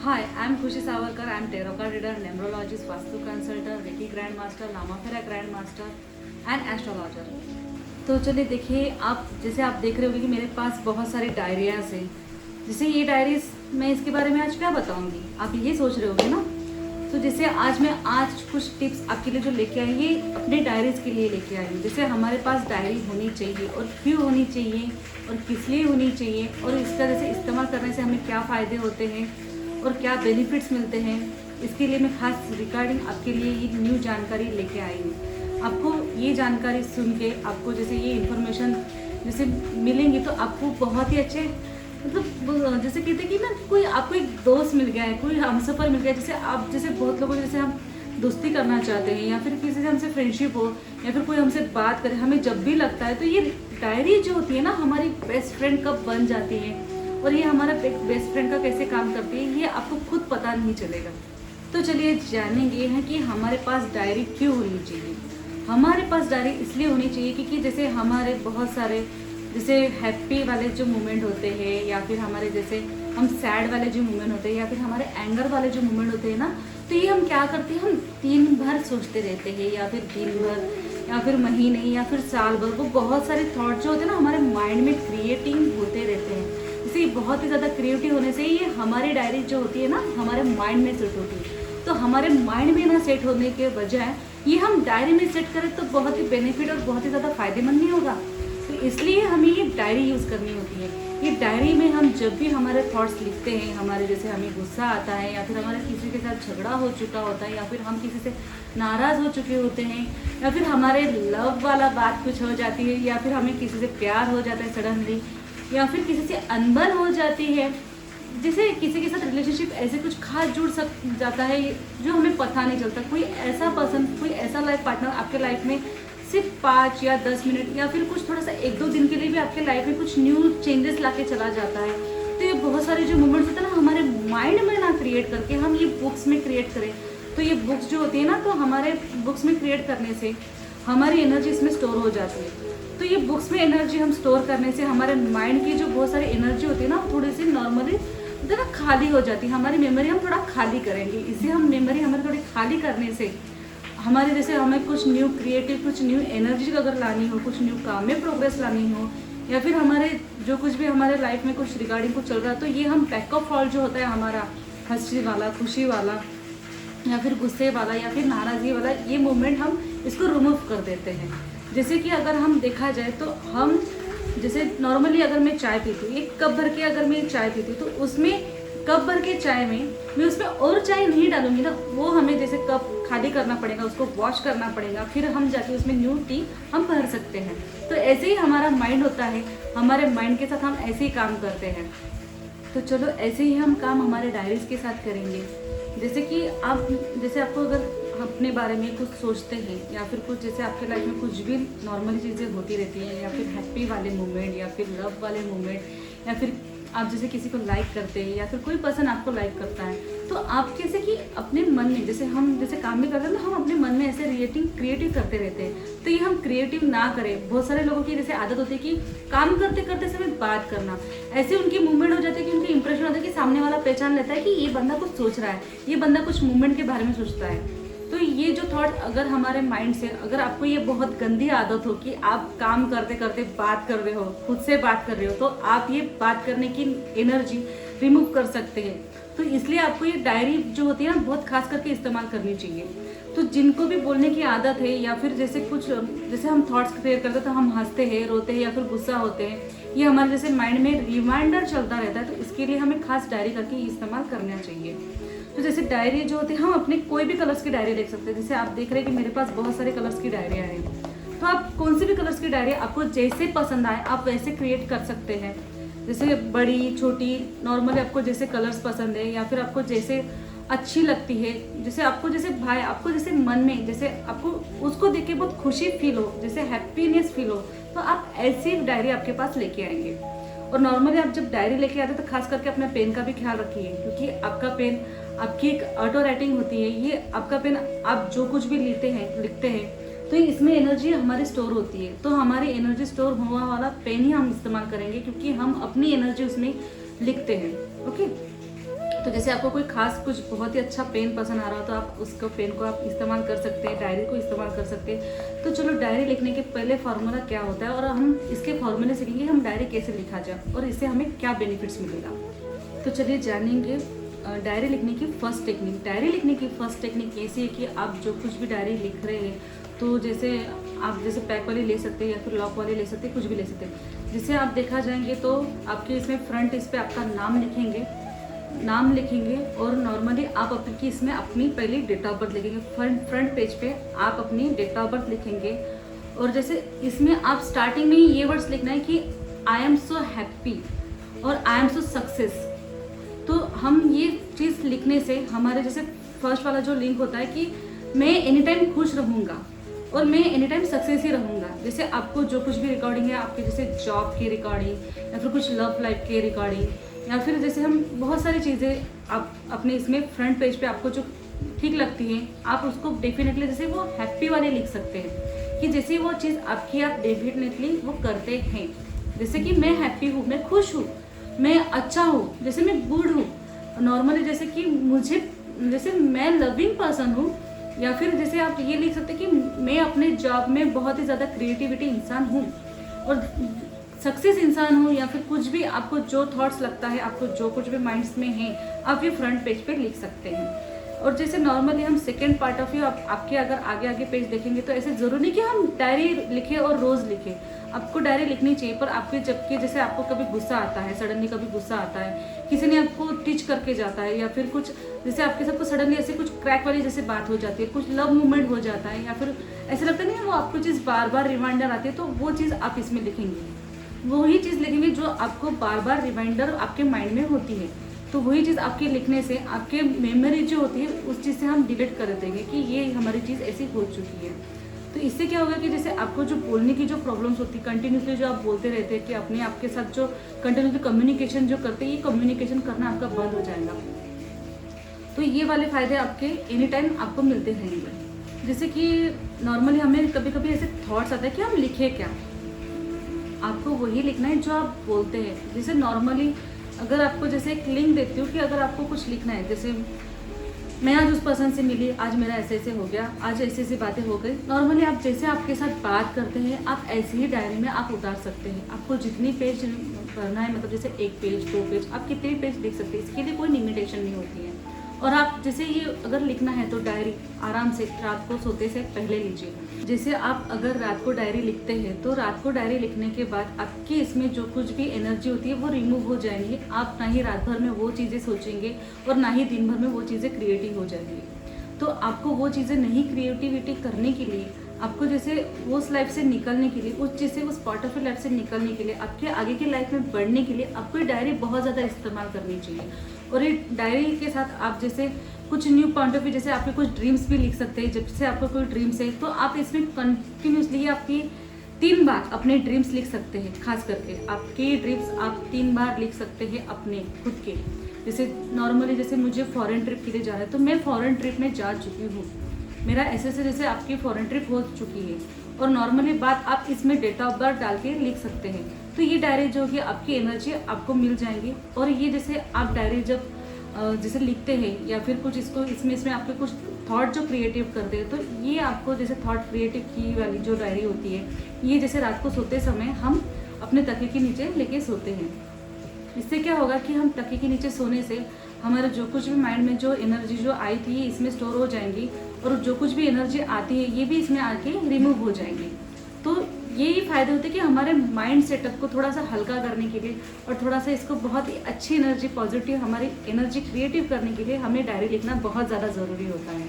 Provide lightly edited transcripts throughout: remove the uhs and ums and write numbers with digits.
Hi, I'm Khushi Savarkar. I'm tarot card reader, numerologist, vastu consultant, Reiki grandmaster, Namafera grandmaster and astrologer. तो चलिए देखिए, आप जैसे आप देख रहे होंगे कि मेरे पास बहुत सारी डायरियाज हैं। जैसे ये डायरीज मैं इसके बारे में आज क्या बताऊंगी, आप ये सोच रहे होंगे ना। तो जैसे आज कुछ टिप्स आपके लिए जो लेके आई, ये अपने डायरीज के लिए लेके आई हूँ। जैसे हमारे पास डायरी होनी चाहिए और क्यों होनी चाहिए और किस लिए होनी चाहिए और इसका जैसे इस्तेमाल करने से हमें क्या फ़ायदे होते हैं और क्या बेनिफिट्स मिलते हैं, इसके लिए मैं खास रिगार्डिंग आपके लिए ये न्यू जानकारी लेके आई हूँ। आपको ये जानकारी सुन के आपको जैसे ये इन्फॉर्मेशन जैसे मिलेंगी तो आपको बहुत ही अच्छे मतलब जैसे कहते हैं कि ना कोई आपको एक दोस्त मिल गया है, कोई हमसफ़र मिल गया है। जैसे आप जैसे बहुत लोगों जैसे हम दोस्ती करना चाहते हैं या फिर किसी से हमसे फ्रेंडशिप हो या फिर कोई हमसे बात करे, हमें जब भी लगता है तो ये डायरी जो होती है ना हमारी बेस्ट फ्रेंड कब बन जाती है और ये हमारा बेस्ट फ्रेंड का कैसे काम करती है ये आपको खुद पता नहीं चलेगा। तो चलिए जानेंगे हैं कि हमारे पास डायरी क्यों होनी चाहिए। हमारे पास डायरी इसलिए होनी चाहिए क्योंकि जैसे हमारे बहुत सारे जैसे हैप्पी वाले जो मोमेंट होते हैं या फिर हमारे जैसे हम सैड वाले जो मोमेंट होते हैं या फिर हमारे एंगर वाले जो मोमेंट होते हैं ना, तो ये हम क्या करते हैं, हम दिन भर सोचते रहते हैं या फिर दिन भर या फिर महीने या फिर साल भर वो बहुत सारे थॉट जो होते हैं ना हमारे माइंड में क्रिएटिंग होते रहते हैं। इसी बहुत ही ज़्यादा क्रिएटिव होने से ये हमारी डायरी जो होती है ना हमारे माइंड में सेट होती है। तो हमारे माइंड में ना सेट होने के बजाय ये हम डायरी में सेट करें तो बहुत ही बेनिफिट और बहुत ही ज़्यादा फायदेमंद नहीं होगा। तो इसलिए हमें ये डायरी यूज़ करनी होती है। ये डायरी में हम जब भी हमारे थॉट्स लिखते हैं, हमारे जैसे हमें गुस्सा आता है या फिर हमारे किसी के साथ झगड़ा हो चुका होता है या फिर हम किसी से नाराज़ हो चुके होते हैं या फिर हमारे लव वाला बात कुछ हो जाती है या फिर हमें किसी से प्यार हो जाता है सडनली या फिर किसी से अनबन हो जाती है, जैसे किसी के साथ रिलेशनशिप ऐसे कुछ खास जुड़ जाता है जो हमें पता नहीं चलता। कोई ऐसा पर्सन, कोई ऐसा लाइफ पार्टनर आपके लाइफ में सिर्फ 5 या 10 मिनट या फिर कुछ थोड़ा सा 1-2 दिन के लिए भी आपके लाइफ में कुछ न्यू चेंजेस ला के चला जाता है। तो ये बहुत सारे जो मोमेंट्स होते हैं ना हमारे माइंड में ना क्रिएट करके हम ये बुक्स में क्रिएट करें, तो ये बुक्स जो होती है ना तो हमारे बुक्स में क्रिएट करने से हमारी एनर्जी इसमें स्टोर हो जाती है। तो ये बुक्स में एनर्जी हम स्टोर करने से हमारे माइंड की जो बहुत सारी एनर्जी होती है ना थोड़ी सी नॉर्मली ना खाली हो जाती है। हमारी मेमोरी हम थोड़ा खाली करेंगे, इसे हम मेमोरी हमारी थोड़ी खाली करने से हमारे जैसे हमें कुछ न्यू क्रिएटिव कुछ न्यू एनर्जी अगर लानी हो, कुछ न्यू काम में प्रोग्रेस लानी हो या फिर हमारे जो कुछ भी हमारे लाइफ में कुछ रिगार्डिंग कुछ चल रहा है तो ये हम बैकअप फॉल जो होता है हमारा हंसी वाला, खुशी वाला या फिर गुस्से वाला या फिर नाराज़गी वाला, ये मोमेंट हम इसको रिमूव कर देते हैं। जैसे कि अगर हम देखा जाए तो हम जैसे नॉर्मली अगर मैं चाय पीती हूँ, एक कप भर के अगर मैं चाय पीती हूँ तो उसमें कप भर के चाय में मैं उसमें और चाय नहीं डालूंगी ना, वो हमें जैसे कप खाली करना पड़ेगा, उसको वॉश करना पड़ेगा, फिर हम जाके उसमें न्यू टी हम भर सकते हैं। तो ऐसे ही हमारा माइंड होता है, हमारे माइंड के साथ हम ऐसे ही काम करते हैं। तो चलो ऐसे ही हम काम हमारे डायरीज के साथ करेंगे। जैसे कि आप जैसे आपको अगर अपने बारे में कुछ सोचते हैं या फिर कुछ जैसे आपके लाइफ में कुछ भी नॉर्मल चीज़ें होती रहती हैं या फिर हैप्पी वाले मोमेंट या फिर लव वाले मोमेंट या फिर आप जैसे किसी को लाइक करते हैं या फिर कोई पर्सन आपको लाइक करता है, तो आप कैसे कि अपने मन में जैसे हम जैसे काम भी करते हैं तो हम अपने मन में ऐसे क्रिएटिव करते रहते हैं। तो ये हम क्रिएटिव ना करें। बहुत सारे लोगों की जैसे आदत होती है कि काम करते करते समय बात करना, ऐसे उनकी मूवमेंट हो जाती है कि उनकी इंप्रेशन होता है कि सामने वाला पहचान लेता है कि ये बंदा कुछ सोच रहा है, ये बंदा कुछ मूवमेंट के बारे में सोचता है। तो ये जो थॉट अगर हमारे माइंड से अगर आपको ये बहुत गंदी आदत हो कि आप काम करते करते बात कर रहे हो, खुद से बात कर रहे हो, तो आप ये बात करने की एनर्जी रिमूव कर सकते हैं। तो इसलिए आपको ये डायरी जो होती है ना बहुत खास करके इस्तेमाल करनी चाहिए। तो जिनको भी बोलने की आदत है या फिर जैसे कुछ जैसे हम थॉट्स क्रिएट करते हैं तो हम हंसते हैं, रोते हैं या फिर गुस्सा होते हैं, ये हमारे जैसे माइंड में रिमाइंडर चलता रहता है। तो इसके लिए हमें खास डायरी करके इस्तेमाल करना चाहिए। तो जैसे डायरी जो होती है हम अपने कोई भी कलर्स की डायरी लिख सकते हैं। जैसे आप देख रहे हैं कि मेरे पास बहुत सारे कलर्स की डायरियाँ हैं, तो आप कौन सी भी कलर्स की डायरी आपको जैसे पसंद आए आप वैसे क्रिएट कर सकते हैं। जैसे बड़ी छोटी नॉर्मली आपको जैसे कलर्स पसंद है या फिर आपको जैसे अच्छी लगती है, जैसे आपको जैसे भाई आपको जैसे मन में जैसे आपको उसको देख के बहुत खुशी फील हो, जैसे हैप्पीनेस फील हो, तो आप ऐसी डायरी आपके पास लेके आएंगे। और नॉर्मली आप जब डायरी लेके आते हैं तो खास करके अपने पेन का भी ख्याल रखिए, क्योंकि आपका पेन आपकी एक ऑटो राइटिंग होती है। ये आपका पेन आप जो कुछ भी लिखते हैं तो इसमें एनर्जी हमारी स्टोर होती है। तो हमारी एनर्जी स्टोर हुआ वाला पेन ही हम इस्तेमाल करेंगे क्योंकि हम अपनी एनर्जी उसमें लिखते हैं। ओके, तो तो जैसे आपको कोई खास कुछ बहुत ही अच्छा पेन पसंद आ रहा हो तो आप उसको पेन को आप इस्तेमाल कर सकते हैं, डायरी को इस्तेमाल कर सकते हैं। तो चलो डायरी लिखने के पहले फार्मूला क्या होता है और हम इसके फार्मूले सीखेंगे हम डायरी कैसे लिखा जाए और इससे हमें क्या बेनिफिट्स मिलेगा। तो चलिए जानेंगे डायरी लिखने की फर्स्ट टेक्निक। डायरी लिखने की फर्स्ट टेक्निक ऐसी है कि आप जो कुछ भी डायरी लिख रहे हैं तो जैसे आप जैसे पैक वाली ले सकते हैं या फिर लॉक वाली ले सकते हैं, कुछ भी ले सकते हैं। जिसे आप देखा जाएंगे तो आपके इसमें फ्रंट इस पर आपका नाम लिखेंगे और नॉर्मली आप अपनी इसमें अपनी पहली डेट ऑफ बर्थ लिखेंगे। फ्रंट पेज पे आप अपनी डेट ऑफ बर्थ लिखेंगे और जैसे इसमें आप स्टार्टिंग में ही ये वर्ड्स लिखना है कि आई एम सो हैप्पी और आई एम सो सक्सेस। तो हम ये चीज़ लिखने से हमारे जैसे फर्स्ट वाला जो लिंक होता है कि मैं एनी टाइम खुश रहूँगा और मैं एनी टाइम सक्सेस ही रहूँगा। जैसे आपको जो कुछ भी रिकॉर्डिंग है आपके जैसे जॉब की रिकॉर्डिंग या फिर कुछ लव लाइफ के रिकॉर्डिंग या फिर जैसे हम बहुत सारी चीज़ें आप अपने इसमें फ्रंट पेज पे आपको जो ठीक लगती हैं आप उसको डेफिनेटली जैसे वो हैप्पी वाले लिख सकते हैं कि जैसे वो चीज़ आपकी आप डेफिनेटली वो करते हैं। जैसे कि मैं हैप्पी हूँ, मैं खुश हूँ, मैं अच्छा हूँ, जैसे मैं गुड हूँ। नॉर्मली जैसे कि मुझे जैसे मैं लविंग पर्सन हूँ या फिर जैसे आप ये लिख सकते हैं कि मैं अपने जॉब में बहुत ही ज़्यादा क्रिएटिविटी इंसान हूँ और सक्सेस इंसान हूँ या फिर कुछ भी आपको जो थॉट्स लगता है आपको जो कुछ भी माइंड्स में है आप ये फ्रंट पेज पे लिख सकते हैं। और जैसे नॉर्मली हम सेकेंड पार्ट ऑफ व्यू आपके अगर आगे पेज देखेंगे तो ऐसे ज़रूरी नहीं कि हम डायरी लिखें और रोज़ लिखें। आपको डायरी लिखनी चाहिए पर आपके जबकि जैसे आपको कभी गुस्सा आता है, सडनली कभी गुस्सा आता है, किसी ने आपको टीच करके जाता है या फिर कुछ जैसे आपके साथ सडनली ऐसे कुछ क्रैक वाली जैसे बात हो जाती है, कुछ लव मूवमेंट हो जाता है या फिर ऐसा लगता नहीं है वो आपको चीज़ बार बार रिमाइंडर आती है तो वो चीज़ आप इसमें लिखेंगे। वही चीज़ लिखेंगे जो आपको बार बार रिमाइंडर आपके माइंड में होती है। तो वही चीज़ आपके लिखने से आपके मेमोरी जो होती है उस चीज़ से हम डिलीट कर देंगे कि ये हमारी चीज़ ऐसी हो चुकी है। तो इससे क्या होगा कि जैसे आपको जो बोलने की जो प्रॉब्लम्स होती है कंटिन्यूसली जो आप बोलते रहते हैं कि अपने आपके साथ जो कंटिन्यूसली कम्युनिकेशन जो करते हैं ये कम्युनिकेशन करना आपका बंद हो जाएगा। तो ये वाले फ़ायदे आपके एनी टाइम आपको मिलते रहेंगे। जैसे कि नॉर्मली हमें कभी कभी ऐसे थॉट्स आता है कि हम लिखे क्या, आपको वही लिखना है जो आप बोलते हैं। जैसे नॉर्मली अगर आपको जैसे एक लिंक देती हूँ कि अगर आपको कुछ लिखना है, जैसे मैं आज उस पर्सन से मिली, आज मेरा ऐसे ऐसे हो गया, आज ऐसी ऐसी बातें हो गई। नॉर्मली आप जैसे आपके साथ बात करते हैं आप ऐसे ही डायरी में आप उतार सकते हैं। आपको जितनी पेज करना है मतलब जैसे 1 पेज 2 पेज आप कितने पेज लिख सकते हैं, इसके लिए कोई लिमिटेशन नहीं होती है। और आप जैसे ये अगर लिखना है तो डायरी आराम से रात को सोते से पहले लीजिए। जैसे आप अगर रात को डायरी लिखते हैं तो रात को डायरी लिखने के बाद आपकी इसमें जो कुछ भी एनर्जी होती है वो रिमूव हो जाएंगी। आप ना ही रात भर में वो चीज़ें सोचेंगे और ना ही दिन भर में वो चीज़ें क्रिएटिव हो जाएंगी। तो आपको वो चीज़ें नहीं क्रिएटिविटी करने के लिए आपको जैसे उस लाइफ से निकलने के लिए उस चीज़ से उस पार्ट ऑफ लाइफ से निकलने के लिए आपके आगे की लाइफ में बढ़ने के लिए आपको ये डायरी बहुत ज़्यादा इस्तेमाल करनी चाहिए। और ये डायरी के साथ आप जैसे कुछ न्यू पॉइंट ऑफ व्यू जैसे आपके कुछ ड्रीम्स भी लिख सकते हैं। जब से आपको कोई ड्रीम्स है तो आप इसमें कंटिन्यूसली आपकी 3 बार अपने ड्रीम्स लिख सकते हैं। खास करके आपके ड्रीम्स आप 3 बार लिख सकते हैं अपने खुद के। जैसे नॉर्मली जैसे मुझे फॉरेन ट्रिप के लिए जाना है तो मैं फॉरेन ट्रिप में जा चुकी हूँ, मेरा ऐसे से जैसे आपकी फॉरेन ट्रिप हो चुकी है। और नॉर्मली बात आप इसमें डेट ऑफ बर्थ डाल के लिख सकते हैं। तो ये डायरी जो है आपकी एनर्जी आपको मिल जाएंगी। और ये जैसे आप डायरी जब जैसे लिखते हैं या फिर कुछ इसमें आपके कुछ थॉट जो क्रिएटिव करते हैं तो ये आपको जैसे थॉट क्रिएटिव की वाली जो डायरी होती है ये जैसे रात को सोते समय हम अपने तकिए के नीचे लेके सोते हैं। इससे क्या होगा कि हम तकिए के नीचे सोने से हमारे जो कुछ भी माइंड में जो एनर्जी जो आई थी ये इसमें स्टोर हो जाएंगी और जो कुछ भी एनर्जी आती है ये भी इसमें आके रिमूव हो जाएंगी। तो यही फ़ायदे होते हैं कि हमारे माइंड सेटअप को थोड़ा सा हल्का करने के लिए और थोड़ा सा इसको बहुत ही अच्छी एनर्जी पॉजिटिव हमारी एनर्जी क्रिएटिव करने के लिए हमें डायरी लिखना बहुत ज़्यादा ज़रूरी होता है।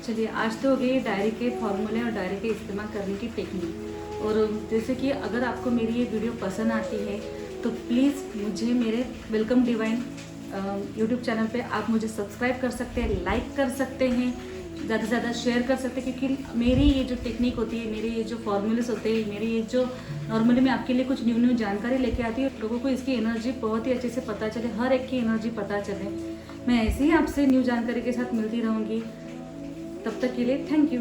चलिए आज तो हो गई डायरी के फॉर्मूले और डायरी के इस्तेमाल करने की टेक्निक। और जैसे कि अगर आपको मेरी ये वीडियो पसंद आती है तो प्लीज़ मुझे मेरे वेलकम डिवाइन यूट्यूब चैनल पे आप मुझे सब्सक्राइब कर सकते हैं, लाइक कर सकते हैं, ज़्यादा से ज़्यादा शेयर कर सकते हैं। क्योंकि मेरी ये जो टेक्निक होती है, मेरे ये जो फॉर्मूलेस होते हैं, मेरी ये जो नॉर्मली मैं आपके लिए कुछ न्यू जानकारी लेके आती हूँ, लोगों को इसकी एनर्जी बहुत ही अच्छे से पता चले, हर एक की एनर्जी पता चले। मैं ऐसे ही आपसे न्यू जानकारी के साथ मिलती रहूँगी। तब तक के लिए थैंक यू।